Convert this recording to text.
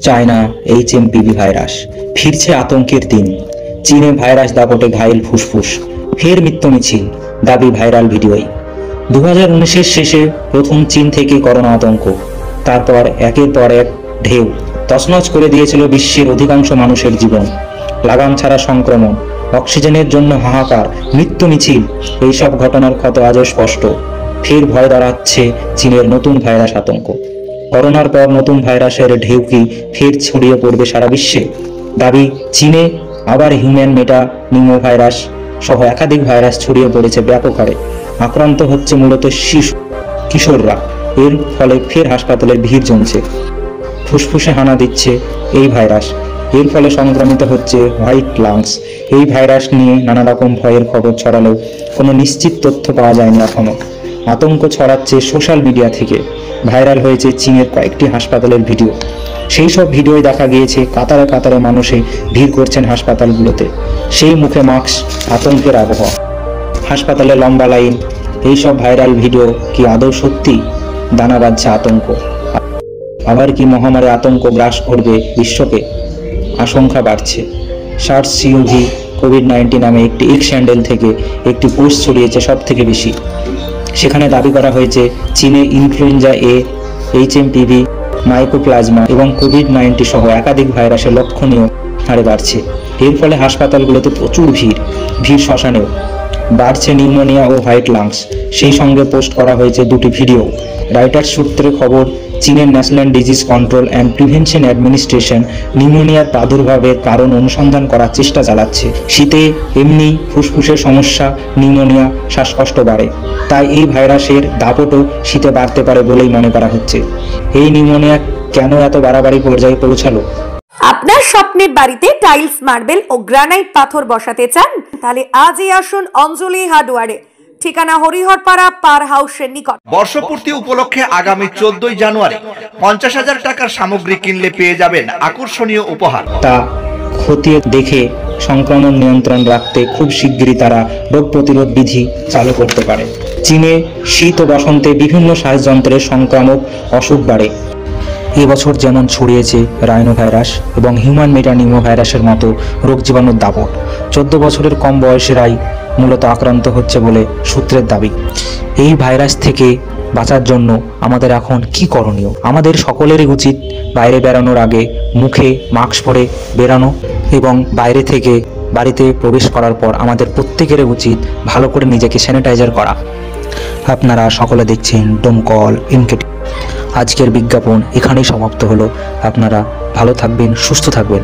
China HMPV virus, ফিরছে আতঙ্কের দিন। চীনে ভাইরাস দাপটে ঘায়েল ফুসফুস, ফের মৃত্যু মিছিল, দাবি ভাইরাল ভিডিওয়। 2019-এর শেষে প্রথম চীন থেকে করোনা আতঙ্ক, তারপর একের পর এক ঢেউ তছনছ করে দিয়েছিল বিশ্বের অধিকাংশ মানুষের জীবন। লাগাম ছাড়া সংক্রমণ, অক্সিজেনের জন্য হাহাকার, মৃত্যু মিছিল, এইসব ঘটনার ক্ষত আজও স্পষ্ট। ফের ভয় দাঁড়াচ্ছে চীনের নতুন ভাইরাস আতঙ্ক। করোনার পর নতুন ভাইরাসের ঢেউ কি ফের ছড়িয়ে পড়বে সারা বিশ্বে? দাবি চীনে আবার হিউম্যান মেটা নিমো ভাইরাস সহ একাধিক ভাইরাস ছড়িয়ে পড়েছে ব্যাপক হারে। আক্রান্ত হচ্ছে মূলত শিশু, কিশোররা। এর ফলে ফের হাসপাতালের ভিড় জমছে। ফুসফুসে হানা দিচ্ছে এই ভাইরাস, এর ফলে সংক্রমিত হচ্ছে হোয়াইট লাংস। এই ভাইরাস নিয়ে নানা রকম ভয়ের খবর ছড়ালেও কোনো নিশ্চিত তথ্য পাওয়া যায়নি এখনো। আতঙ্ক ছড়াচ্ছে সোশ্যাল মিডিয়া থেকে। ভাইরাল হয়েছে চীনের কয়েকটি হাসপাতালের ভিডিও। সেই সব ভিডিওয় দেখা গিয়েছে কাতারে কাতারে মানুষে ভিড় করছেন হাসপাতালগুলোতে, সেই মুখে মাস্ক, আতঙ্কের আবহাওয়া। হাসপাতালে লম্বা লাইন। এইসব ভাইরাল ভিডিও কি আদৌ সত্যি? দানা বাঁধছে আতঙ্ক। আবার কি মহামারী আতঙ্ক গ্রাস করবে বিশ্বকে? আশঙ্কা বাড়ছে। সার্স সিওভি কোভিড-19 নামে একটি এক্স হ্যান্ডেল থেকে একটি পোস্ট ছড়িয়েছে সব থেকে বেশি। সেখানে দাবি করা হয়েছে চীনে ইনফ্লুয়েঞ্জা এ, HMPV, মাইকোপ্লাজমা এবং কোভিড-19 সহ একাধিক ভাইরাসের লক্ষণীয় হারে বাড়ছে। এর ফলে হাসপাতালগুলোতে প্রচুর ভিড় শ্মশানেও। বাড়ছে নিউমোনিয়া ও হোয়াইট লাংস। সেই সঙ্গে পোস্ট করা হয়েছে দুটি ভিডিও। রাইটার্স সূত্রে খবর, চীনের national disease control and prevention administration নিউমোনিয়ার প্রাদুর্ভাবের কারণ অনুসন্ধান করার চেষ্টা চালাচ্ছে। শীতে এমনি ফুসফুসের সমস্যা, নিউমোনিয়া, শ্বাসকষ্ট বাড়ে। তাই এই ভাইরাসের দাপটও শীতে বাড়তে পারে বলেই মনে করা হচ্ছে। এই নিউমোনিয়া কেন এত বাড়াবাড়ি পর্যায়ে পৌঁছালো? আপনার স্বপ্নের বাড়িতে টাইলস, মার্বেল ও গ্রানাইট পাথর বসাতে চান? তাহলে আজই আসুন অঞ্জলি হার্ডওয়্যারে। ঠিকানা হরিহরপাড়া পার হাউসের নিকট। বর্ষপূর্তি উপলক্ষে আগামী 14 জানুয়ারি 50,000 টাকার সামগ্রী কিনলে পেয়ে যাবেন আকর্ষণীয় উপহার। তা খতিয়ে দেখে সংক্রমণ নিয়ন্ত্রণ রাখতে খুব শিগগিরই তারা রোগ প্রতিরোধ বিধি চালু করতে পারে। চীনে শীত ও বসন্তে বিভিন্ন শ্বাসযন্ত্রের সংক্রামক অসুখ বাড়ে। এবছর যেমন ছড়িয়েছে রাইনো ভাইরাস এবং হিউম্যান মেটানিমো ভাইরাসের মতো রোগ জীবাণুর দাপট। 14 বছরের কম বয়সেরাই মূলত আক্রান্ত হচ্ছে বলে সূত্রের দাবি। এই ভাইরাস থেকে বাঁচার জন্য আমাদের এখন কি করণীয়? আমাদের সকলেরই উচিত বাইরে বেরানোর আগে মুখে মাস্ক পরে বেরানো এবং বাইরে থেকে বাড়িতে প্রবেশ করার পর আমাদের প্রত্যেকেরই উচিত ভালো করে নিজেকে স্যানিটাইজার করা। আপনারা সকলে দেখছেন ডোমকল ইনকেটিভ। আজকের বিজ্ঞাপন এখানেই সমাপ্ত হলো। আপনারা ভালো থাকবেন, সুস্থ থাকবেন।